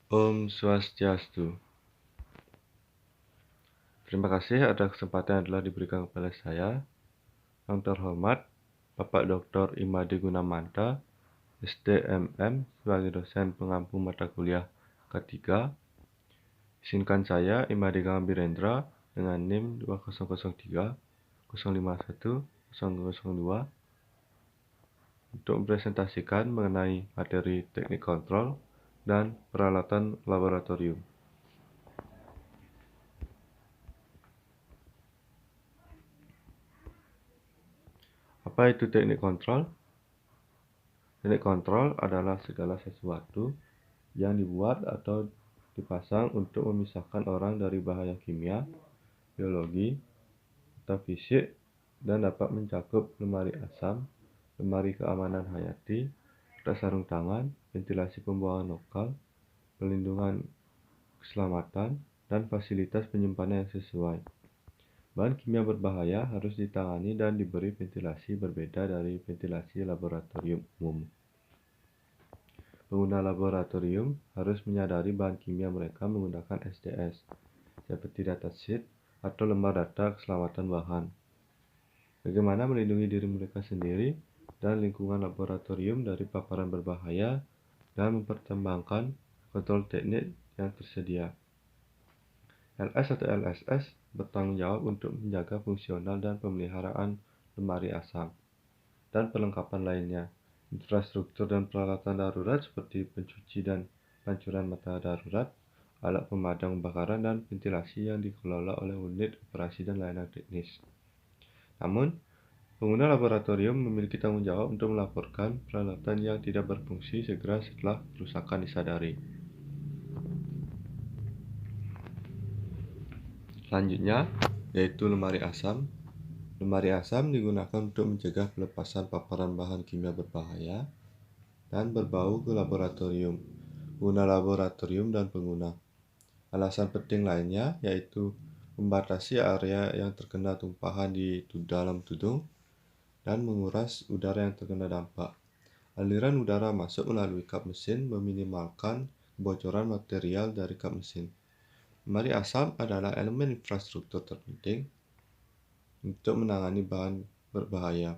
Om Swastiastu. Terima kasih atas kesempatan yang telah diberikan kepada saya. Yang terhormat, Bapak Dr. Imade Gunamanta, SDMM, sebagai dosen pengampu mata kuliah K3. Izinkan saya, Imade Gambirendra, dengan NIM 2003 051 002, untuk mempresentasikan mengenai materi teknik kontrol dan peralatan laboratorium. Apa itu teknik kontrol? Teknik kontrol adalah segala sesuatu yang dibuat atau dipasang untuk memisahkan orang dari bahaya kimia, biologi, atau fisik, dan dapat mencakup lemari asam, lemari keamanan hayati, kotak sarung tangan, ventilasi pembuangan lokal, pelindungan keselamatan, dan fasilitas penyimpanan yang sesuai. Bahan kimia berbahaya harus ditangani dan diberi ventilasi berbeda dari ventilasi laboratorium umum. Pengguna laboratorium harus menyadari bahan kimia mereka menggunakan SDS, seperti datasheet atau lembar data keselamatan bahan. Bagaimana melindungi diri mereka sendiri dan lingkungan laboratorium dari paparan berbahaya dan mempertimbangkan kontrol teknik yang tersedia. LS atau LSS bertanggung jawab untuk menjaga fungsional dan pemeliharaan lemari asam dan perlengkapan lainnya. Infrastruktur dan peralatan darurat seperti pencuci dan pancuran mata darurat, alat pemadam kebakaran, dan ventilasi yang dikelola oleh unit operasi dan layanan teknis. Namun, pengguna laboratorium memiliki tanggung jawab untuk melaporkan peralatan yang tidak berfungsi segera setelah kerusakan disadari. Selanjutnya, yaitu lemari asam. Lemari asam digunakan untuk mencegah pelepasan paparan bahan kimia berbahaya dan berbau ke laboratorium, pengguna laboratorium, dan pengguna. Alasan penting lainnya yaitu membatasi area yang terkena tumpahan di dalam tudung dan menguras udara yang terkena dampak. Aliran udara masuk melalui kap mesin meminimalkan kebocoran material dari kap mesin. Lemari asam adalah elemen infrastruktur terpenting untuk menangani bahan berbahaya.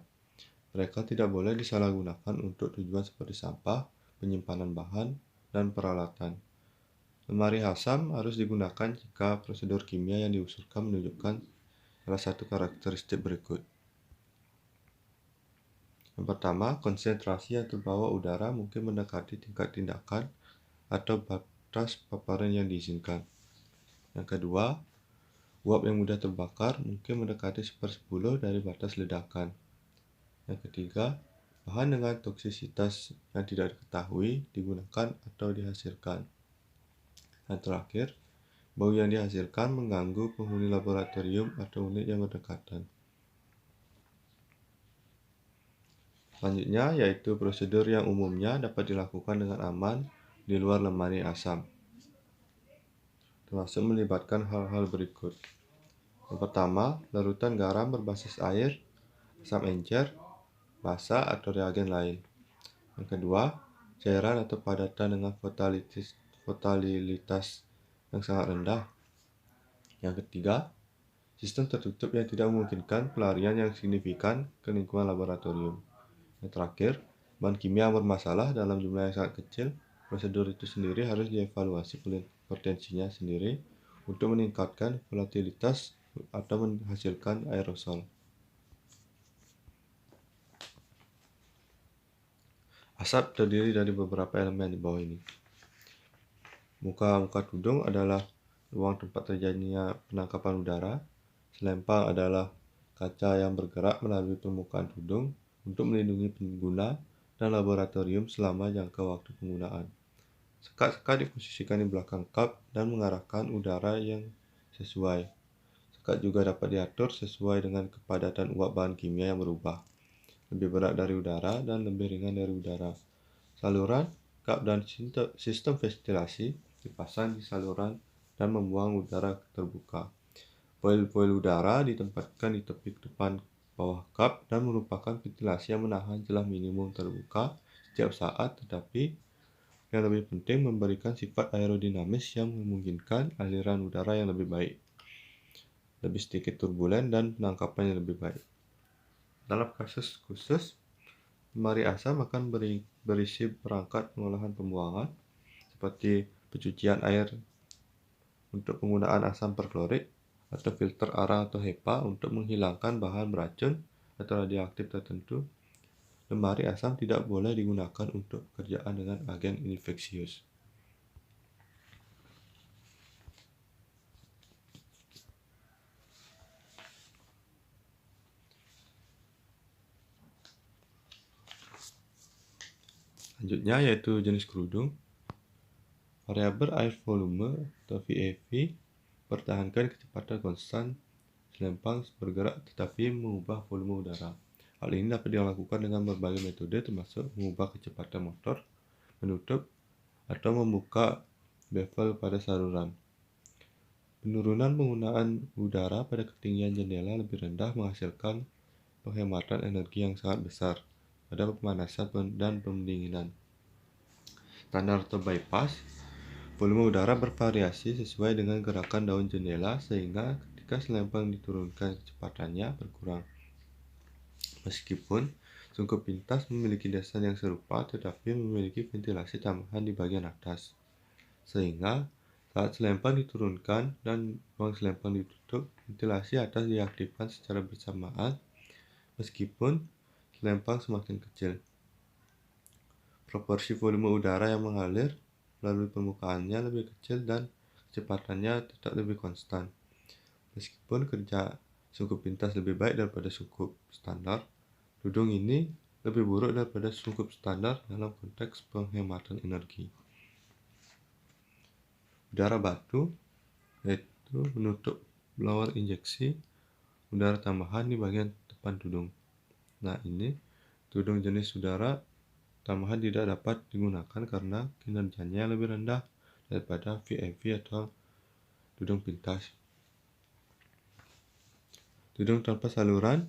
Mereka tidak boleh disalahgunakan untuk tujuan seperti sampah, penyimpanan bahan, dan peralatan. Lemari asam harus digunakan jika prosedur kimia yang diusulkan menunjukkan salah satu karakteristik berikut. Yang pertama, konsentrasi yang terbawa udara mungkin mendekati tingkat tindakan atau batas paparan yang diizinkan. Yang kedua, uap yang mudah terbakar mungkin mendekati 1/10 dari batas ledakan. Yang ketiga, bahan dengan toksisitas yang tidak diketahui digunakan atau dihasilkan. Yang terakhir, bau yang dihasilkan mengganggu penghuni laboratorium atau unit yang berdekatan. Selanjutnya, yaitu prosedur yang umumnya dapat dilakukan dengan aman di luar lemari asam, termasuk melibatkan hal-hal berikut. Yang pertama, larutan garam berbasis air, asam encer, basa, atau reagen lain. Yang kedua, cairan atau padatan dengan volatilitas yang sangat rendah. Yang ketiga, sistem tertutup yang tidak memungkinkan pelarian yang signifikan ke lingkungan laboratorium. Yang terakhir, bahan kimia bermasalah dalam jumlah yang sangat kecil. Prosedur itu sendiri harus dievaluasi potensinya sendiri untuk meningkatkan volatilitas atau menghasilkan aerosol. Asap terdiri dari beberapa elemen di bawah ini. Muka tudung adalah ruang tempat terjadinya penangkapan udara. Selempang adalah kaca yang bergerak melalui permukaan tudung untuk melindungi pengguna dan laboratorium selama jangka waktu penggunaan. Sekat-sekat diposisikan di belakang kap dan mengarahkan udara yang sesuai. Sekat juga dapat diatur sesuai dengan kepadatan uap bahan kimia yang berubah, lebih berat dari udara dan lebih ringan dari udara. Saluran, kap, dan sistem ventilasi dipasang di saluran dan membuang udara terbuka. Poil-poil udara ditempatkan di tepi depan bawah kap dan merupakan ventilasi yang menahan celah minimum terbuka setiap saat, tetapi Yang lebih penting, memberikan sifat aerodinamis yang memungkinkan aliran udara yang lebih baik, lebih sedikit turbulen, dan penangkapan yang lebih baik. Dalam kasus khusus, lemari asam akan berisi perangkat pengolahan pembuangan seperti pencucian air untuk penggunaan asam perklorik atau filter arang atau HEPA untuk menghilangkan bahan beracun atau radioaktif tertentu. Lemari asam tidak boleh digunakan untuk pekerjaan dengan agen infeksius. Selanjutnya yaitu jenis kerudung. Variabel air volume atau VAV pertahankan kecepatan konstan selempang bergerak tetapi mengubah volume udara. Hal ini dapat dilakukan dengan berbagai metode termasuk mengubah kecepatan motor, menutup, atau membuka bevel pada saluran. Penurunan penggunaan udara pada ketinggian jendela lebih rendah menghasilkan penghematan energi yang sangat besar pada pemanasan dan pendinginan. Standar atau bypass, volume udara bervariasi sesuai dengan gerakan daun jendela sehingga ketika selempang diturunkan kecepatannya berkurang. Meskipun sungkup pintas memiliki desain yang serupa tetapi memiliki ventilasi tambahan di bagian atas, sehingga saat selempang diturunkan dan ruang selempang ditutup, ventilasi atas diaktifkan secara bersamaan meskipun selempang semakin kecil. Proporsi volume udara yang mengalir melalui permukaannya lebih kecil dan kecepatannya tetap lebih konstan. Meskipun kerja sungkup pintas lebih baik daripada sungkup standar, tudung ini lebih buruk daripada sungkup standar dalam konteks penghematan energi. Udara batu yaitu menutup blower injeksi udara tambahan di bagian depan tudung. Nah, ini tudung jenis udara tambahan tidak dapat digunakan karena kinerjanya lebih rendah daripada VAV atau tudung pintas. Tudung tanpa saluran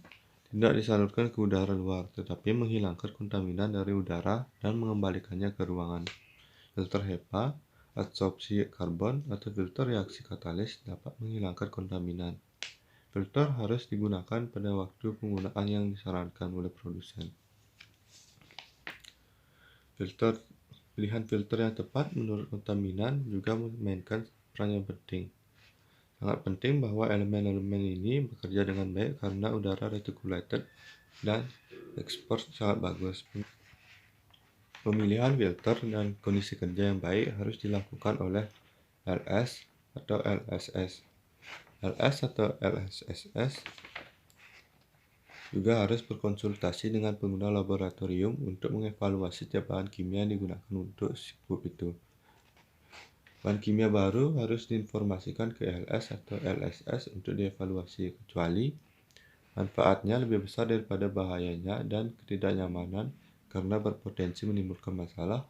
tidak disalurkan ke udara luar, tetapi menghilangkan kontaminan dari udara dan mengembalikannya ke ruangan. Filter HEPA, adsorpsi karbon, atau filter reaksi katalis dapat menghilangkan kontaminan. Filter harus digunakan pada waktu penggunaan yang disarankan oleh produsen. Pilihan filter yang tepat menurut kontaminan juga memainkan peran yang penting. Sangat penting bahwa elemen-elemen ini bekerja dengan baik karena udara reticulated dan ekspor sangat bagus. Pemilihan filter dan kondisi kerja yang baik harus dilakukan oleh LS atau LSS. LS atau LSSS juga harus berkonsultasi dengan pengguna laboratorium untuk mengevaluasi setiap bahan kimia yang digunakan untuk scoop itu. Bahan kimia baru harus diinformasikan ke LS atau LSS untuk dievaluasi, kecuali manfaatnya lebih besar daripada bahayanya dan ketidaknyamanan karena berpotensi menimbulkan masalah.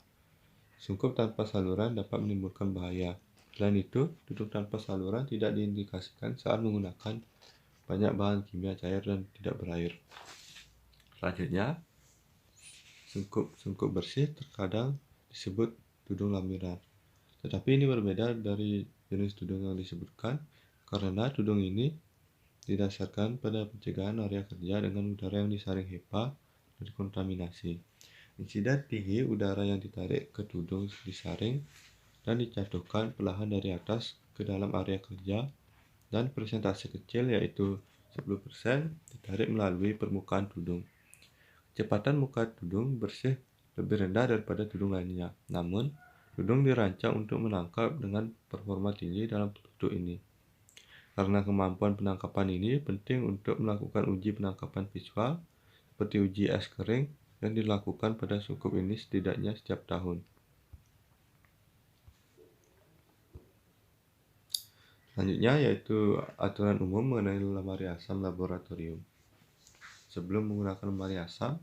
Sungkup tanpa saluran dapat menimbulkan bahaya. Selain itu, tudung tanpa saluran tidak diindikasikan saat menggunakan banyak bahan kimia cair dan tidak berair. Selanjutnya, sungkup bersih terkadang disebut tudung laminar. Tetapi ini berbeda dari jenis tudung yang disebutkan karena tudung ini didasarkan pada pencegahan area kerja dengan udara yang disaring HEPA dan kontaminasi. Insiden tinggi udara yang ditarik ke tudung disaring dan dijatuhkan perlahan dari atas ke dalam area kerja, dan persentase kecil yaitu 10% ditarik melalui permukaan tudung. Kecepatan muka tudung bersih lebih rendah daripada tudung lainnya, namun tudung dirancang untuk menangkap dengan performa tinggi dalam bentuk ini. Karena kemampuan penangkapan ini penting untuk melakukan uji penangkapan visual seperti uji es kering yang dilakukan pada sungkup ini setidaknya setiap tahun. Selanjutnya yaitu aturan umum mengenai lemari asam laboratorium. Sebelum menggunakan lemari asam,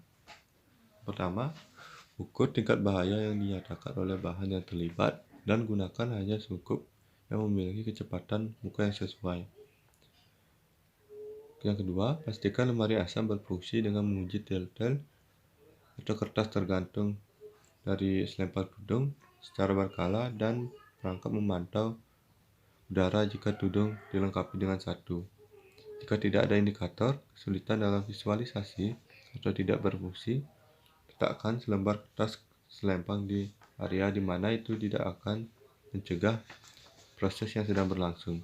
pertama, ukur tingkat bahaya yang dinyatakan oleh bahan yang terlibat dan gunakan hanya sungkup yang memiliki kecepatan muka yang sesuai. Yang kedua, pastikan lemari asam berfungsi dengan menguji tel-tel atau kertas tergantung dari selempang tudung secara berkala dan perangkat memantau udara jika tudung dilengkapi dengan satu. Jika tidak ada indikator, kesulitan dalam visualisasi atau tidak berfungsi, letakkan selembar kertas selempang di area di mana itu tidak akan mencegah proses yang sedang berlangsung.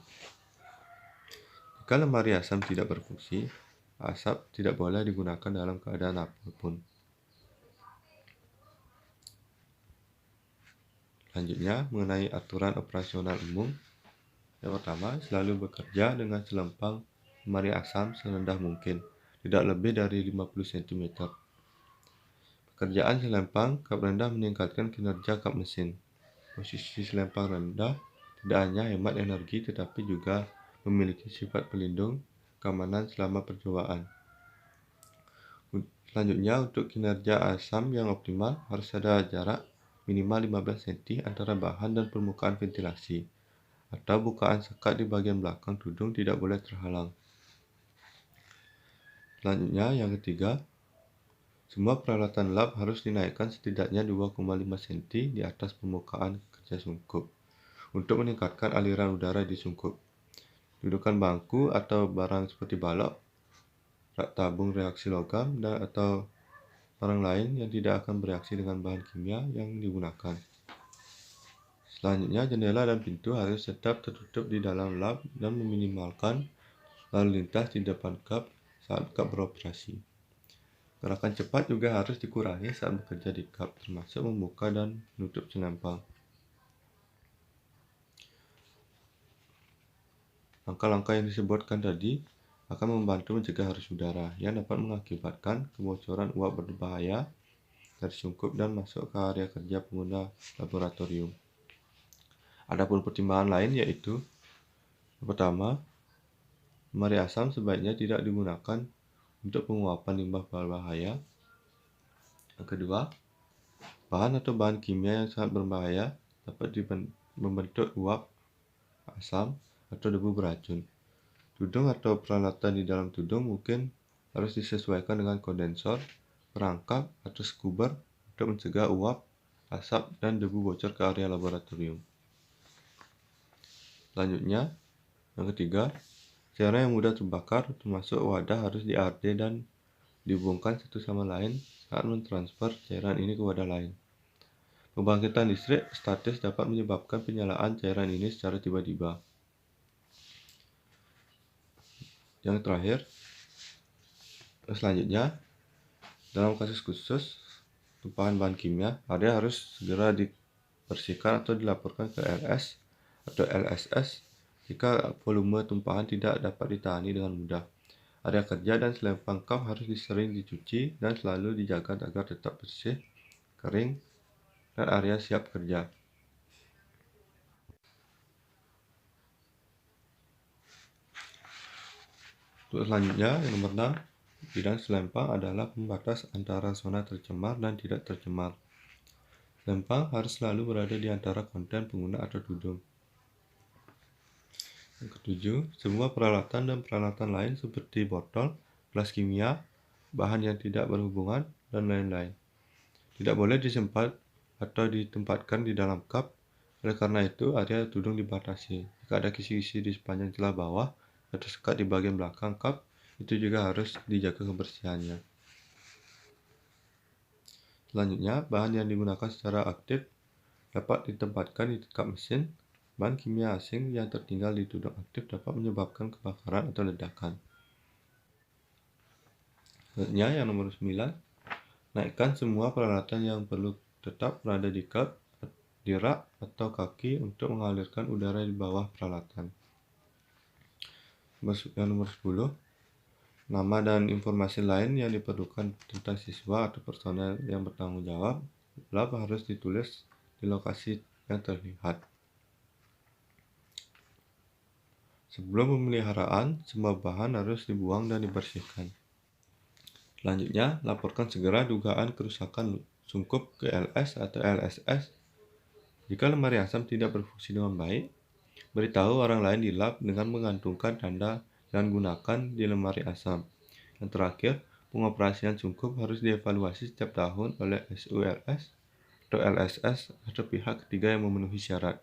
Jika lemari asam tidak berfungsi, asap tidak boleh digunakan dalam keadaan apapun. Selanjutnya, mengenai aturan operasional umum. Yang pertama, selalu bekerja dengan selempang lemari asam serendah mungkin, tidak lebih dari 50 cm. Pekerjaan selempang kap rendah meningkatkan kinerja kap mesin. Posisi selempang rendah tidak hanya hemat energi tetapi juga memiliki sifat pelindung keamanan selama percobaan. Selanjutnya, untuk kinerja asam yang optimal harus ada jarak minimal 15 cm antara bahan dan permukaan ventilasi, atau bukaan sekat di bagian belakang tudung tidak boleh terhalang. Selanjutnya, yang ketiga, semua peralatan lap harus dinaikkan setidaknya 2,5 cm di atas permukaan kerja sungkup untuk meningkatkan aliran udara di sungkup. Dudukan bangku atau barang seperti balok, rak tabung reaksi logam, atau barang lain yang tidak akan bereaksi dengan bahan kimia yang digunakan. Selanjutnya, jendela dan pintu harus tetap tertutup di dalam lab dan meminimalkan lalu lintas di depan kap saat kap beroperasi. Gerakan cepat juga harus dikurangi saat bekerja di kap, termasuk membuka dan menutup selempang. Langkah-langkah yang disebutkan tadi akan membantu mencegah arus udara yang dapat mengakibatkan kebocoran uap berbahaya dari sungkup dan masuk ke area kerja pengguna laboratorium. Adapun pertimbangan lain yaitu, yang pertama, lemari asam sebaiknya tidak digunakan untuk penguapan limbah berbahaya. Yang kedua, bahan atau bahan kimia yang sangat berbahaya dapat membentuk uap, asam, atau debu beracun. Tudung atau peralatan di dalam tudung mungkin harus disesuaikan dengan kondensor, perangkap, atau skuber untuk mencegah uap, asap, dan debu bocor ke area laboratorium. Selanjutnya, yang ketiga, cairan yang mudah terbakar termasuk wadah harus diARD dan dihubungkan satu sama lain saat mentransfer cairan ini ke wadah lain. Pembangkitan listrik statis dapat menyebabkan penyalaan cairan ini secara tiba-tiba. Yang terakhir, selanjutnya, dalam kasus khusus tumpahan bahan kimia, area harus segera dibersihkan atau dilaporkan ke LS atau LSS jika volume tumpahan tidak dapat ditangani dengan mudah. Area kerja dan selempang kap harus sering dicuci dan selalu dijaga agar tetap bersih, kering, dan area siap kerja. Untuk selanjutnya, yang nomor 6, bidang selempang adalah pembatas antara zona tercemar dan tidak tercemar. Selempang harus selalu berada di antara konten pengguna atau tudung. Yang ketujuh, semua peralatan dan peralatan lain seperti botol, gelas kimia, bahan yang tidak berhubungan, dan lain-lain tidak boleh disempat atau ditempatkan di dalam kap. Oleh karena itu, area tudung dibatasi. Jika ada kisi-kisi di sepanjang celah bawah atau sekat di bagian belakang kap, itu juga harus dijaga kebersihannya. Selanjutnya, bahan yang digunakan secara aktif dapat ditempatkan di kap mesin. Bahan kimia asing yang tertinggal di tudung aktif dapat menyebabkan kebakaran atau ledakan. Selanjutnya, yang nomor 9, naikkan semua peralatan yang perlu tetap berada di kap, di rak atau kaki untuk mengalirkan udara di bawah peralatan. Yang nomor 10, nama dan informasi lain yang diperlukan tentang siswa atau personel yang bertanggung jawab lab harus ditulis di lokasi yang terlihat. Sebelum pemeliharaan, semua bahan harus dibuang dan dibersihkan. Selanjutnya, laporkan segera dugaan kerusakan sungkup ke LS atau LSS. Jika lemari asam tidak berfungsi dengan baik, beritahu orang lain di lab dengan menggantungkan tanda "Jangan gunakan" di lemari asam. Yang terakhir, pengoperasian sungkup harus dievaluasi setiap tahun oleh SULS atau LSS atau pihak ketiga yang memenuhi syarat.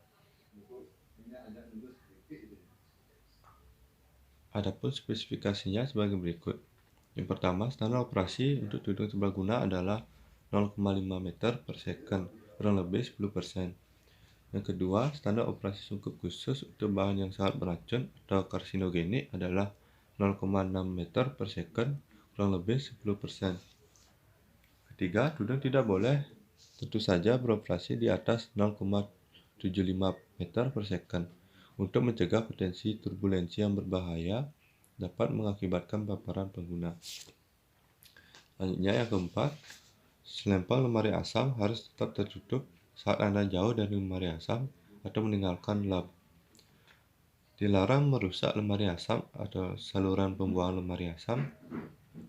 Adapun spesifikasinya sebagai berikut. Yang pertama, standar operasi untuk tudung serbaguna adalah 0,5 meter per second, kurang lebih 10%. Yang kedua, standar operasi sungkup khusus untuk bahan yang sangat beracun atau karsinogenik adalah 0,6 meter per second, kurang lebih 10%. Ketiga, tudung tidak boleh tentu saja beroperasi di atas 0,75 meter per second untuk mencegah potensi turbulensi yang berbahaya dapat mengakibatkan paparan pengguna. Selanjutnya yang keempat, selempang lemari asam harus tetap tertutup saat Anda jauh dari lemari asam atau meninggalkan lab. Dilarang merusak lemari asam atau saluran pembuangan lemari asam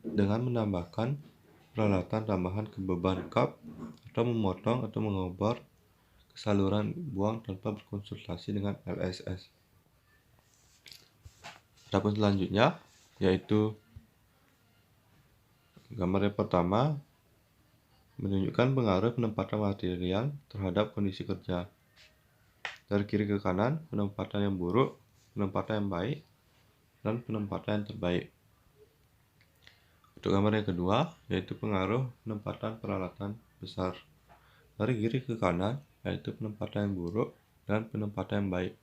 dengan menambahkan peralatan tambahan ke beban kap atau memotong atau mengobor ke saluran buang tanpa berkonsultasi dengan LSS. Adapun selanjutnya yaitu gambar yang pertama menunjukkan pengaruh penempatan material terhadap kondisi kerja. Dari kiri ke kanan, penempatan yang buruk, penempatan yang baik, dan penempatan yang terbaik. Untuk gambar yang kedua, yaitu pengaruh penempatan peralatan besar. Dari kiri ke kanan, yaitu penempatan yang buruk dan penempatan yang baik.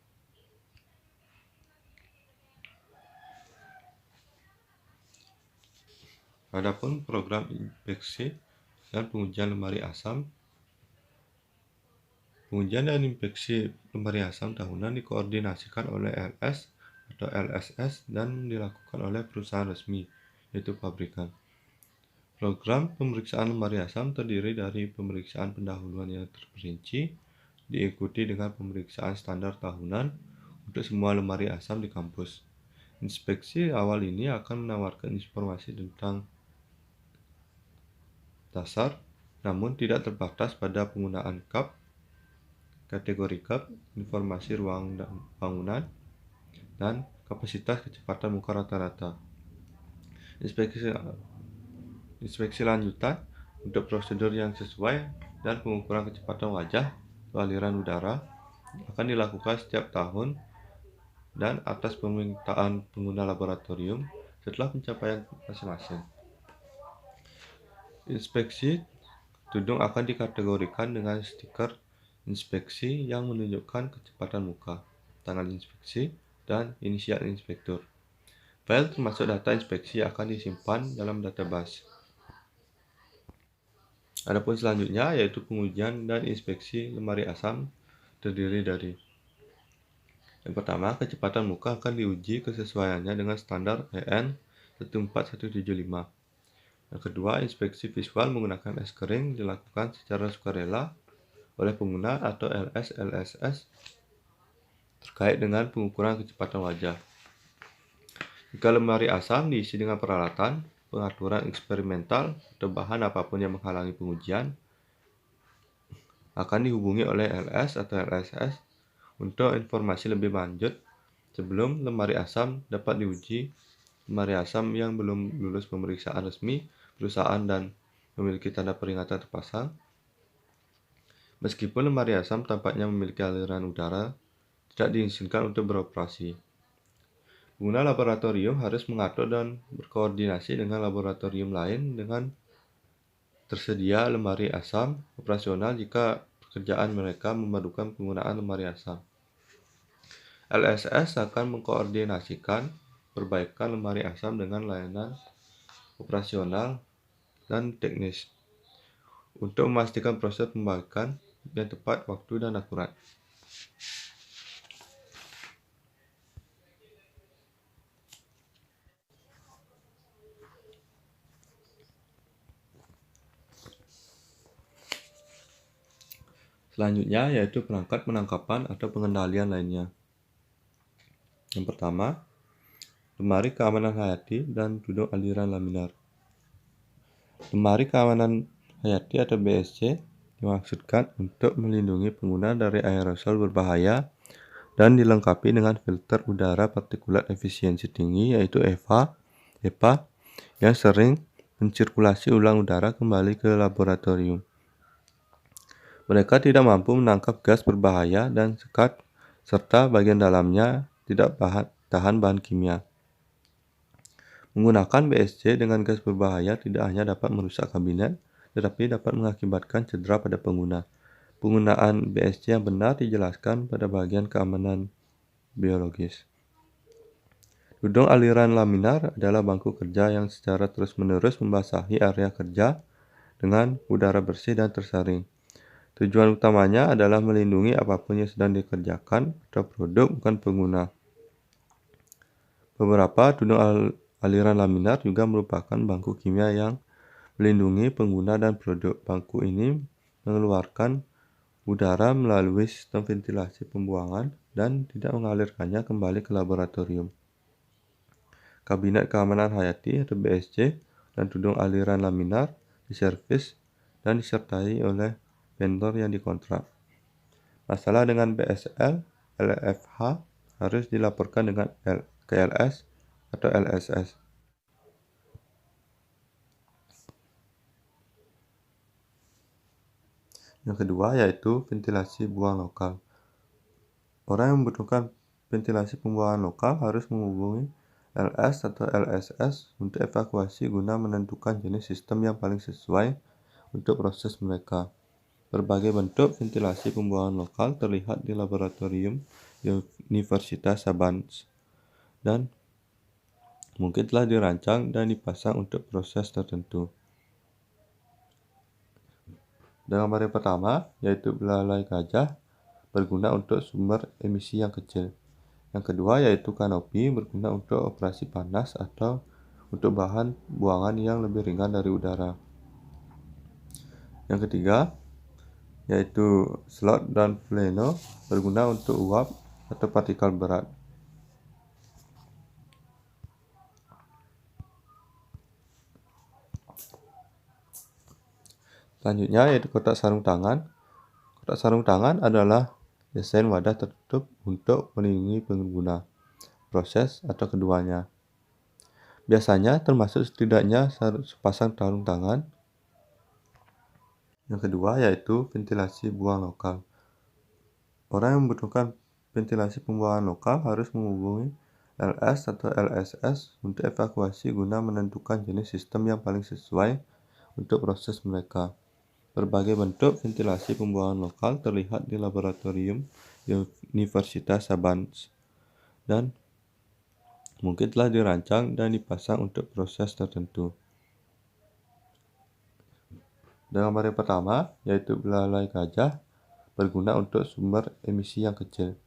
Adapun program inspeksi dan pengujian lemari asam. Pengujian dan inspeksi lemari asam tahunan dikoordinasikan oleh LS atau LSS dan dilakukan oleh perusahaan resmi, yaitu pabrikan. Program pemeriksaan lemari asam terdiri dari pemeriksaan pendahuluan yang terperinci, diikuti dengan pemeriksaan standar tahunan untuk semua lemari asam di kampus. Inspeksi awal ini akan menawarkan informasi tentang dasar, namun tidak terbatas pada penggunaan kap, kategori kap, informasi ruang dan bangunan, dan kapasitas kecepatan muka rata-rata. Inspeksi lanjutan untuk prosedur yang sesuai dan pengukuran kecepatan wajah atau aliran udara akan dilakukan setiap tahun dan atas permintaan pengguna laboratorium setelah pencapaian masing-masing. Inspeksi tudung akan dikategorikan dengan stiker inspeksi yang menunjukkan kecepatan muka, tanggal inspeksi, dan inisial inspektur. File termasuk data inspeksi akan disimpan dalam database. Adapun selanjutnya yaitu pengujian dan inspeksi lemari asam terdiri dari yang pertama, kecepatan muka akan diuji kesesuaiannya dengan standar EN 14175. Yang kedua, inspeksi visual menggunakan es kering dilakukan secara sukarela oleh pengguna atau LS/LSS terkait dengan pengukuran kecepatan wajah. Jika lemari asam diisi dengan peralatan, pengaturan eksperimental, atau bahan apapun yang menghalangi pengujian, akan dihubungi oleh LS atau LSS untuk informasi lebih lanjut sebelum lemari asam dapat diuji. Lemari asam yang belum lulus pemeriksaan resmi perusahaan dan memiliki tanda peringatan terpasang. Meskipun lemari asam tampaknya memiliki aliran udara, tidak diizinkan untuk beroperasi. Pengguna laboratorium harus mengatur dan berkoordinasi dengan laboratorium lain dengan tersedia lemari asam operasional jika pekerjaan mereka memadukan penggunaan lemari asam. LSS akan mengkoordinasikan perbaikan lemari asam dengan layanan operasional dan teknis untuk memastikan proses pembaikan yang tepat waktu dan akurat. Selanjutnya yaitu perangkat penangkapan atau pengendalian lainnya. Yang pertama, lemari keamanan hayati dan tudung aliran laminar. Lemari keamanan hayati atau BSC dimaksudkan untuk melindungi pengguna dari aerosol berbahaya dan dilengkapi dengan filter udara partikulat efisiensi tinggi yaitu EPA yang sering mensirkulasi ulang udara kembali ke laboratorium. Mereka tidak mampu menangkap gas berbahaya dan sekat, serta bagian dalamnya tidak tahan bahan kimia. Menggunakan BSC dengan gas berbahaya tidak hanya dapat merusak kabinet, tetapi dapat mengakibatkan cedera pada pengguna. Penggunaan BSC yang benar dijelaskan pada bagian keamanan biologis. Dudung aliran laminar adalah bangku kerja yang secara terus-menerus membasahi area kerja dengan udara bersih dan tersaring. Tujuan utamanya adalah melindungi apapun yang sedang dikerjakan atau produk, bukan pengguna. Beberapa dudung aliran laminar juga merupakan bangku kimia yang melindungi pengguna dan produk. Bangku ini mengeluarkan udara melalui sistem ventilasi pembuangan dan tidak mengalirkannya kembali ke laboratorium. Kabinet Keamanan Hayati atau BSC dan dudung aliran laminar diservis dan disertai oleh vendor yang dikontrak. Masalah dengan BSL, LFH harus dilaporkan dengan ke LS atau LSS. Yang kedua yaitu ventilasi buang lokal. Orang yang membutuhkan ventilasi pembuangan lokal harus menghubungi LS atau LSS untuk evakuasi guna menentukan jenis sistem yang paling sesuai untuk proses mereka. Berbagai bentuk ventilasi pembuangan lokal terlihat di laboratorium di Universitas Sabanz dan mungkin telah dirancang dan dipasang untuk proses tertentu. Gambar yang pertama yaitu belalai gajah berguna untuk sumber emisi yang kecil. Yang kedua yaitu kanopi berguna untuk operasi panas atau untuk bahan buangan yang lebih ringan dari udara. Yang ketiga yaitu slot dan pleno berguna untuk uap atau partikel berat. Selanjutnya yaitu kotak sarung tangan. Kotak sarung tangan adalah desain wadah tertutup untuk melindungi pengguna, proses, atau keduanya. Biasanya termasuk setidaknya sepasang sarung tangan. Yang kedua yaitu ventilasi buang lokal. Orang yang membutuhkan ventilasi pembuangan lokal harus menghubungi LS atau LSS untuk evakuasi guna menentukan jenis sistem yang paling sesuai untuk proses mereka. Berbagai bentuk ventilasi pembuangan lokal terlihat di laboratorium di Universitas Sabanz dan mungkin telah dirancang dan dipasang untuk proses tertentu. Gambar yang pertama yaitu belalai gajah berguna untuk sumber emisi yang kecil.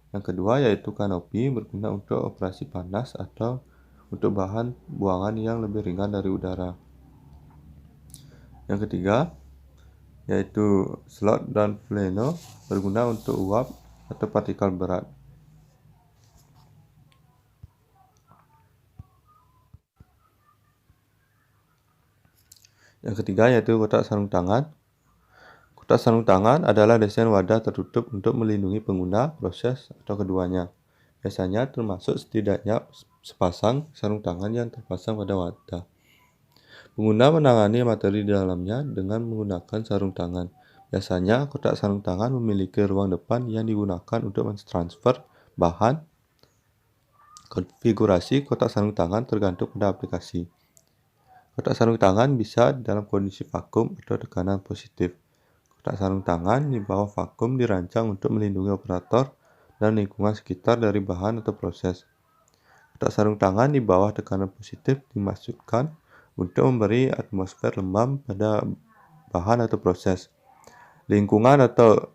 Yang kedua yaitu kanopi berguna untuk operasi panas atau untuk bahan buangan yang lebih ringan dari udara. Yang ketiga yaitu slot dan pleno berguna untuk uap atau partikel berat. Yang ketiga yaitu kotak sarung tangan. Kotak sarung tangan adalah desain wadah tertutup untuk melindungi pengguna, proses, atau keduanya. Biasanya termasuk setidaknya sepasang sarung tangan yang terpasang pada wadah. Pengguna menangani materi di dalamnya dengan menggunakan sarung tangan. Biasanya kotak sarung tangan memiliki ruang depan yang digunakan untuk mentransfer bahan. Konfigurasi kotak sarung tangan tergantung pada aplikasi. Kotak sarung tangan bisa dalam kondisi vakum atau tekanan positif. Kotak sarung tangan di bawah vakum dirancang untuk melindungi operator dan lingkungan sekitar dari bahan atau proses. Kotak sarung tangan di bawah tekanan positif dimaksudkan untuk memberi atmosfer lembab pada bahan atau proses. Lingkungan atau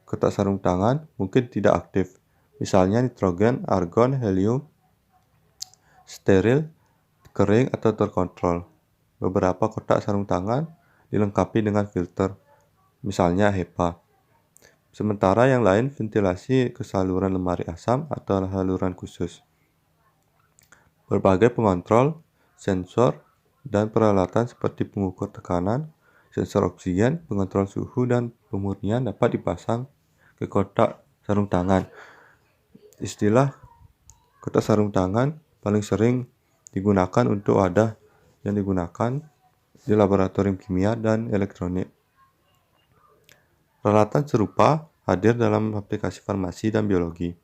kotak sarung tangan mungkin tidak aktif, misalnya nitrogen, argon, helium, steril, kering, atau terkontrol. Beberapa kotak sarung tangan dilengkapi dengan filter, misalnya HEPA. Sementara yang lain ventilasi ke saluran lemari asam atau saluran khusus. Berbagai pengontrol, sensor, dan peralatan seperti pengukur tekanan, sensor oksigen, pengontrol suhu, dan pemurnian dapat dipasang ke kotak sarung tangan. Istilah kotak sarung tangan paling sering digunakan untuk wadah yang digunakan di laboratorium kimia dan elektronik. Peralatan serupa hadir dalam aplikasi farmasi dan biologi.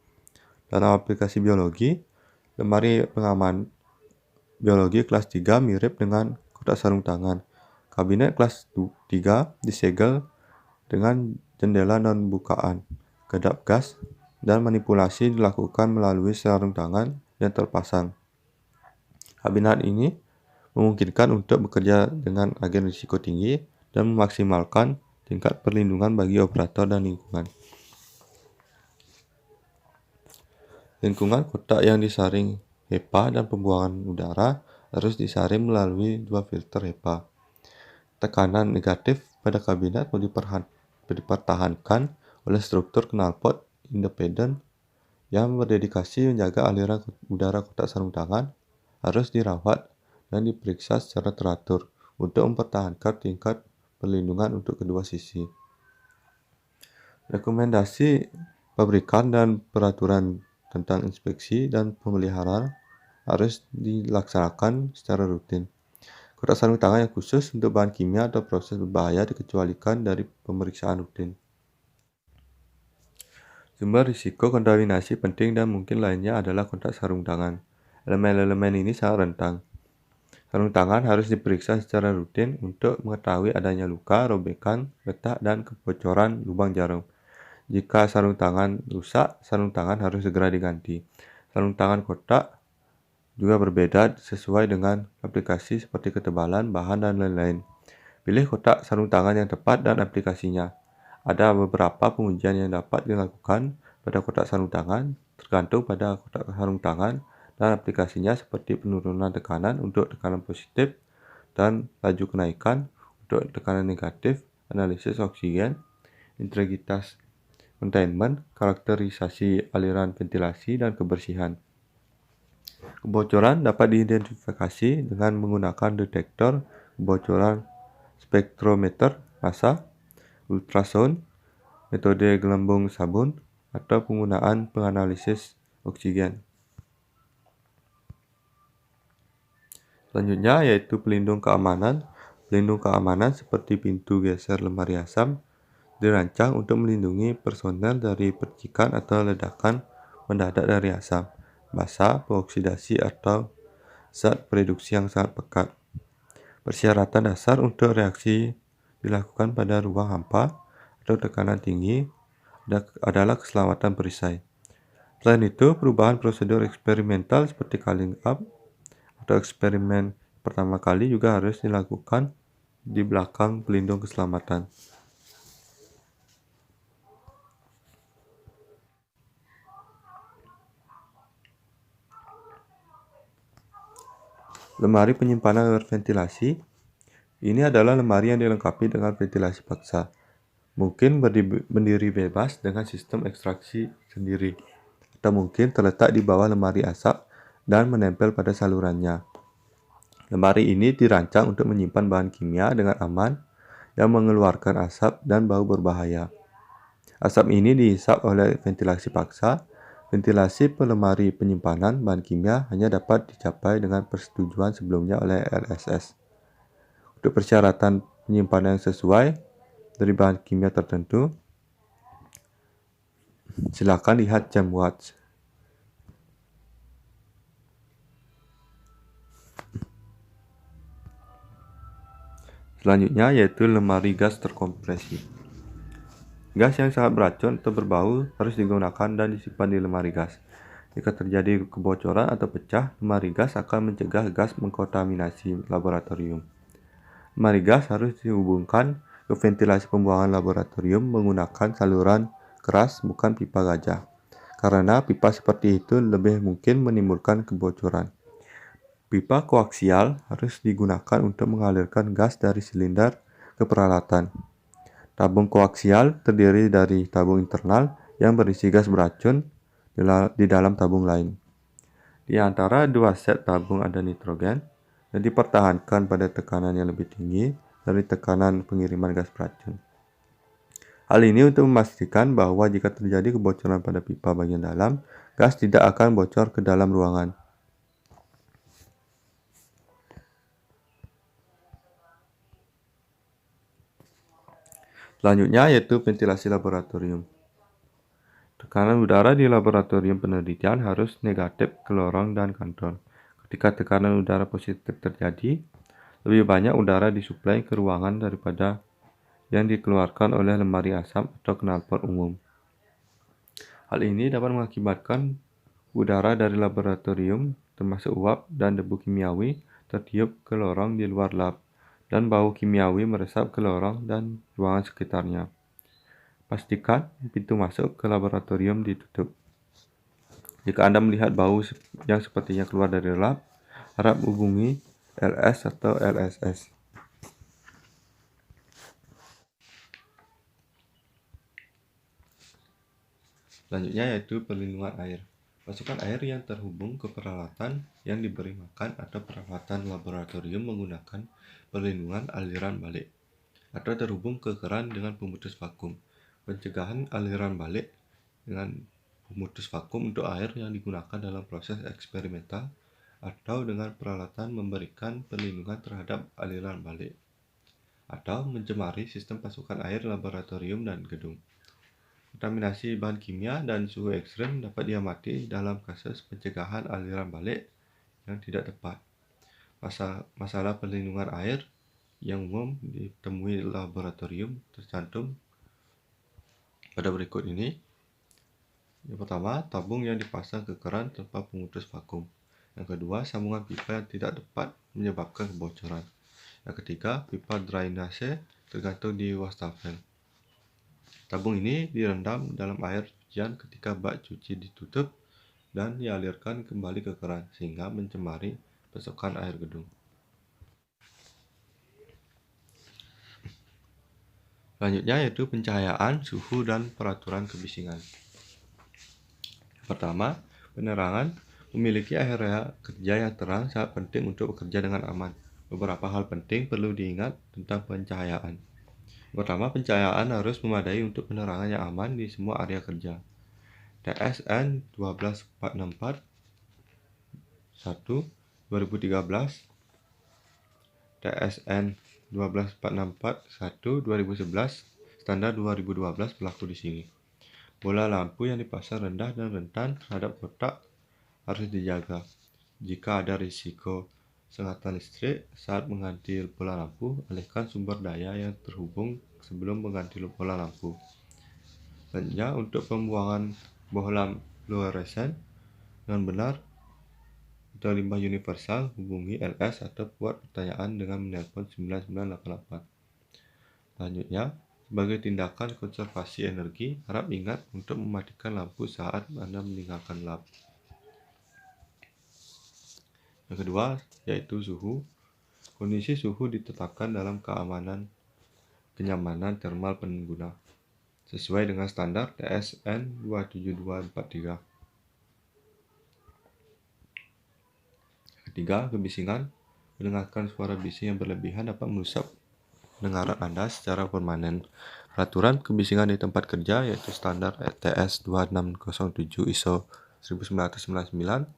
Dalam aplikasi biologi, lemari pengaman biologi kelas 3 mirip dengan kotak sarung tangan. Kabinet kelas 3 disegel dengan jendela non-bukaan, kedap gas, dan manipulasi dilakukan melalui sarung tangan yang terpasang. Kabinet ini memungkinkan untuk bekerja dengan agen risiko tinggi dan memaksimalkan tingkat perlindungan bagi operator dan lingkungan. Lingkungan kotak yang disaring HEPA dan pembuangan udara harus disaring melalui 2 filter HEPA. Tekanan negatif pada kabinet dipertahankan oleh struktur knalpot independen yang berdedikasi menjaga aliran udara kotak sarung tangan harus dirawat dan diperiksa secara teratur untuk mempertahankan tingkat perlindungan untuk kedua sisi. Rekomendasi pabrikan dan peraturan tentang inspeksi dan pemeliharaan harus dilaksanakan secara rutin. Kotak sarung tangan yang khusus untuk bahan kimia atau proses berbahaya dikecualikan dari pemeriksaan rutin. Sumber risiko kontaminasi penting dan mungkin lainnya adalah kotak sarung tangan. Elemen-elemen ini sangat rentan. Sarung tangan harus diperiksa secara rutin untuk mengetahui adanya luka, robekan, retak, dan kebocoran lubang jarum. Jika sarung tangan rusak, sarung tangan harus segera diganti. Sarung tangan kotak juga berbeda sesuai dengan aplikasi seperti ketebalan, bahan, dan lain-lain. Pilih kotak sarung tangan yang tepat dan aplikasinya. Ada beberapa pengujian yang dapat dilakukan pada kotak sarung tangan, tergantung pada kotak sarung tangan dan aplikasinya seperti penurunan tekanan untuk tekanan positif dan laju kenaikan untuk tekanan negatif, analisis oksigen, integritas containment, karakterisasi aliran ventilasi, dan kebersihan. Kebocoran dapat diidentifikasi dengan menggunakan detektor kebocoran spektrometer massa, ultrasound, metode gelembung sabun, atau penggunaan penganalisis oksigen. Selanjutnya yaitu pelindung keamanan. Pelindung keamanan seperti pintu geser lemari asam dirancang untuk melindungi personel dari percikan atau ledakan mendadak dari asam, basa, oksidasi, atau zat reduksi yang sangat pekat. Persyaratan dasar untuk reaksi dilakukan pada ruang hampa atau tekanan tinggi adalah keselamatan perisai. Selain itu, perubahan prosedur eksperimental seperti culling up atau eksperimen pertama kali juga harus dilakukan di belakang pelindung keselamatan. Lemari penyimpanan air ventilasi. Ini adalah lemari yang dilengkapi dengan ventilasi paksa. Mungkin berdiri bebas dengan sistem ekstraksi sendiri, atau mungkin terletak di bawah lemari asap dan menempel pada salurannya. Lemari ini dirancang untuk menyimpan bahan kimia dengan aman yang mengeluarkan asap dan bau berbahaya. Asap ini dihisap oleh ventilasi paksa. Ventilasi lemari penyimpanan bahan kimia hanya dapat dicapai dengan persetujuan sebelumnya oleh LSS. Untuk persyaratan penyimpanan yang sesuai dari bahan kimia tertentu, silakan lihat jam watch. Selanjutnya yaitu lemari gas terkompresi. Gas yang sangat beracun atau berbau harus digunakan dan disimpan di lemari gas. Jika terjadi kebocoran atau pecah, lemari gas akan mencegah gas mengkontaminasi laboratorium. Lemari gas harus dihubungkan ke ventilasi pembuangan laboratorium menggunakan saluran keras, bukan pipa gajah, karena pipa seperti itu lebih mungkin menimbulkan kebocoran. Pipa koaksial harus digunakan untuk mengalirkan gas dari silinder ke peralatan. Tabung koaksial terdiri dari tabung internal yang berisi gas beracun di dalam tabung lain. Di antara dua set tabung ada nitrogen dan dipertahankan pada tekanan yang lebih tinggi dari tekanan pengiriman gas beracun. Hal ini untuk memastikan bahwa jika terjadi kebocoran pada pipa bagian dalam, gas tidak akan bocor ke dalam ruangan. Selanjutnya yaitu ventilasi laboratorium. Tekanan udara di laboratorium penelitian harus negatif ke lorong dan kantor. Ketika tekanan udara positif terjadi, lebih banyak udara disuplai ke ruangan daripada yang dikeluarkan oleh lemari asap atau knalpot umum. Hal ini dapat mengakibatkan udara dari laboratorium, termasuk uap dan debu kimiawi, tertiup ke lorong di luar lab, dan bau kimiawi meresap ke lorong dan ruangan sekitarnya. Pastikan pintu masuk ke laboratorium ditutup. Jika Anda melihat bau yang sepertinya keluar dari lab, harap hubungi LS atau LSS. Selanjutnya yaitu perlindungan air. Masukkan air yang terhubung ke peralatan yang diberi makan atau peralatan laboratorium menggunakan perlindungan aliran balik atau terhubung ke keran dengan pemutus vakum. Pencegahan aliran balik dengan pemutus vakum untuk air yang digunakan dalam proses eksperimental atau dengan peralatan memberikan perlindungan terhadap aliran balik atau mencemari sistem pasukan air laboratorium dan gedung. Kontaminasi bahan kimia dan suhu ekstrem dapat diamati dalam kasus pencegahan aliran balik yang tidak tepat. Masalah perlindungan air yang umum ditemui laboratorium tercantum pada berikut ini. Yang pertama, tabung yang dipasang ke keran tanpa pemutus vakum. Yang kedua, sambungan pipa yang tidak tepat menyebabkan kebocoran. Yang ketiga, pipa drainase tergantung di wastafel. Tabung ini direndam dalam air cucian ketika bak cuci ditutup dan dialirkan kembali ke keran sehingga mencemari pasokan air gedung. Selanjutnya yaitu pencahayaan, suhu, dan peraturan kebisingan. Pertama, penerangan memiliki area kerja yang terang sangat penting untuk bekerja dengan aman. Beberapa hal penting perlu diingat tentang pencahayaan. Pertama, pencahayaan harus memadai untuk penerangan yang aman di semua area kerja. TSN 12464 1 2013, TSN 12464 1 2011, standar 2012 berlaku di sini. Bola lampu yang dipasang rendah dan rentan terhadap kotak harus dijaga. Jika ada risiko sengatan listrik saat mengganti bola lampu, alihkan sumber daya yang terhubung sebelum mengganti bola lampu. Selanjutnya, untuk pembuangan bohlam fluoresen dengan benar atau limbah universal, hubungi LS atau buat pertanyaan dengan menelpon 9988. Selanjutnya, sebagai tindakan konservasi energi, harap ingat untuk mematikan lampu saat Anda meninggalkan lab. Yang kedua, yaitu suhu. Kondisi suhu ditetapkan dalam kenyamanan termal pengguna sesuai dengan standar TSN 27243. Ketiga, kebisingan. Mendengarkan suara bising yang berlebihan dapat merusak pendengaran Anda secara permanen. Peraturan kebisingan di tempat kerja yaitu standar ETS 2607 ISO 1999,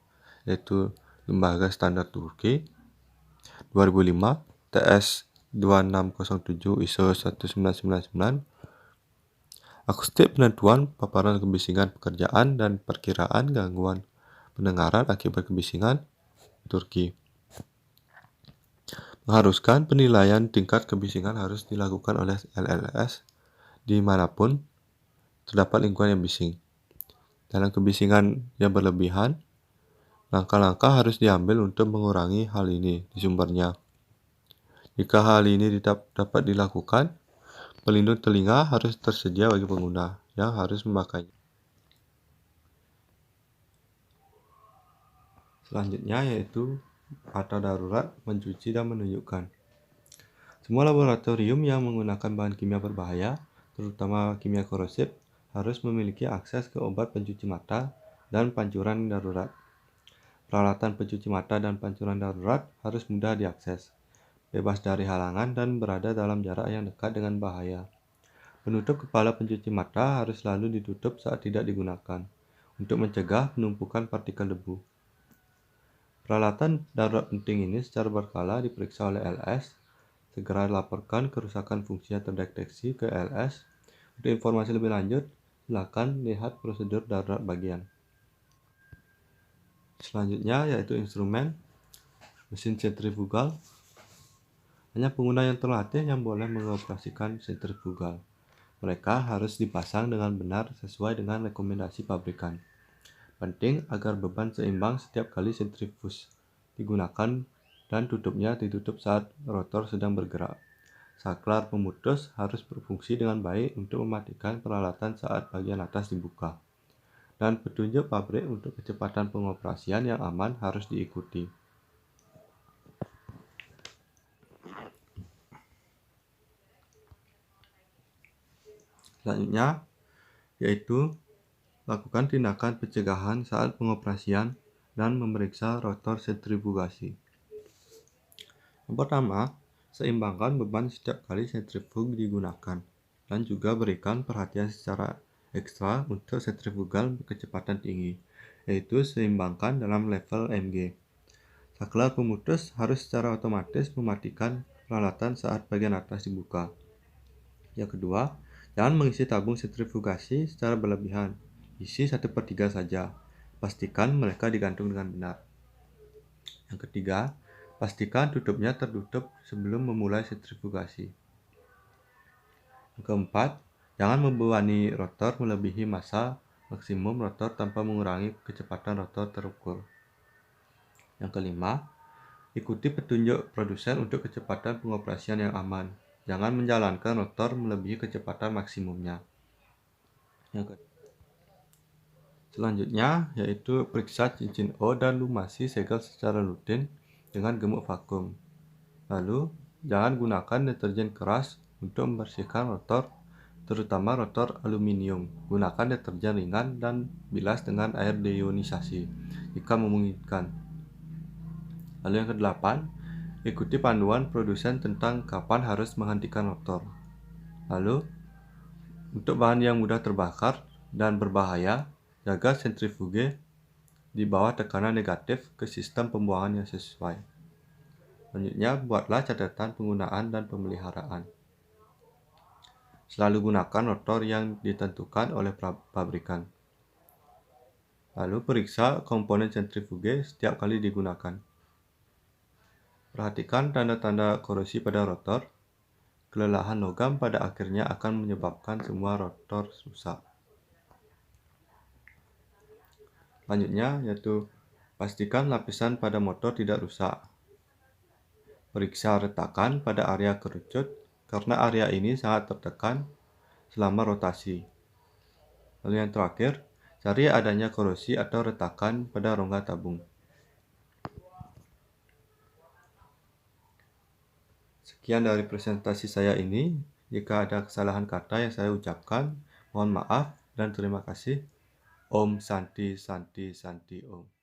yaitu Lembaga Standar Turki. 2005 TS 2607 ISO 1999. Akustik penentuan paparan kebisingan pekerjaan dan perkiraan gangguan pendengaran akibat kebisingan Turki. Mengharuskan penilaian tingkat kebisingan harus dilakukan oleh LLS dimanapun terdapat lingkungan yang bising. Dalam kebisingan yang berlebihan, langkah-langkah harus diambil untuk mengurangi hal ini di sumbernya. Jika hal ini dapat dilakukan, pelindung telinga harus tersedia bagi pengguna yang harus memakainya. Selanjutnya yaitu mata darurat, mencuci, dan menunjukkan. Semua laboratorium yang menggunakan bahan kimia berbahaya, terutama kimia korosif, harus memiliki akses ke obat pencuci mata dan pancuran darurat. Peralatan pencuci mata dan pancuran darurat harus mudah diakses, bebas dari halangan, dan berada dalam jarak yang dekat dengan bahaya. Penutup kepala pencuci mata harus selalu ditutup saat tidak digunakan, untuk mencegah penumpukan partikel debu. Peralatan darurat penting ini secara berkala diperiksa oleh LS segera laporkan kerusakan fungsinya terdeteksi ke LS. Untuk informasi lebih lanjut, silakan lihat prosedur darurat bagian. Selanjutnya yaitu instrumen mesin sentrifugal. Hanya pengguna yang terlatih yang boleh mengoperasikan sentrifugal. Mereka harus dipasang dengan benar sesuai dengan rekomendasi pabrikan. Penting agar beban seimbang setiap kali sentrifuge digunakan dan tutupnya ditutup saat rotor sedang bergerak. Saklar pemutus harus berfungsi dengan baik untuk mematikan peralatan saat bagian atas dibuka. Dan petunjuk pabrik untuk kecepatan pengoperasian yang aman harus diikuti. Selanjutnya, yaitu lakukan tindakan pencegahan saat pengoperasian dan memeriksa rotor sentrifugasi. Yang pertama, seimbangkan beban setiap kali sentrifuge digunakan dan juga berikan perhatian secara ekstra untuk sentrifugal berkecepatan tinggi, yaitu seimbangkan dalam level mg. Saklar pemutus harus secara otomatis mematikan peralatan saat bagian atas dibuka. Yang kedua, jangan mengisi tabung sentrifugasi secara berlebihan. Isi 1/3 saja. Pastikan mereka digantung dengan benar. Yang ketiga, pastikan tutupnya tertutup sebelum memulai sentrifugasi. Yang keempat, jangan membebani rotor melebihi massa maksimum rotor tanpa mengurangi kecepatan rotor terukur. Yang kelima, ikuti petunjuk produsen untuk kecepatan pengoperasian yang aman. Jangan menjalankan rotor melebihi kecepatan maksimumnya. Selanjutnya yaitu periksa cincin O dan lumasi segel secara rutin dengan gemuk vakum. Lalu, jangan gunakan deterjen keras untuk membersihkan rotor, terutama rotor aluminium. Gunakan deterjen ringan dan bilas dengan air deionisasi jika memungkinkan. Lalu yang kedelapan, ikuti panduan produsen tentang kapan harus menghentikan rotor. Lalu, untuk bahan yang mudah terbakar dan berbahaya, jaga sentrifuge di bawah tekanan negatif ke sistem pembuangan yang sesuai. Selanjutnya, buatlah catatan penggunaan dan pemeliharaan. Selalu gunakan rotor yang ditentukan oleh pabrikan. Lalu periksa komponen sentrifuge setiap kali digunakan. Perhatikan tanda-tanda korosi pada rotor. Kelelahan logam pada akhirnya akan menyebabkan semua rotor rusak. Selanjutnya yaitu pastikan lapisan pada motor tidak rusak. Periksa retakan pada area kerucut karena area ini sangat tertekan selama rotasi. Lalu yang terakhir, cari adanya korosi atau retakan pada rongga tabung. Sekian dari presentasi saya ini. Jika ada kesalahan kata yang saya ucapkan, mohon maaf dan terima kasih. Om Santi Santi Santi Om.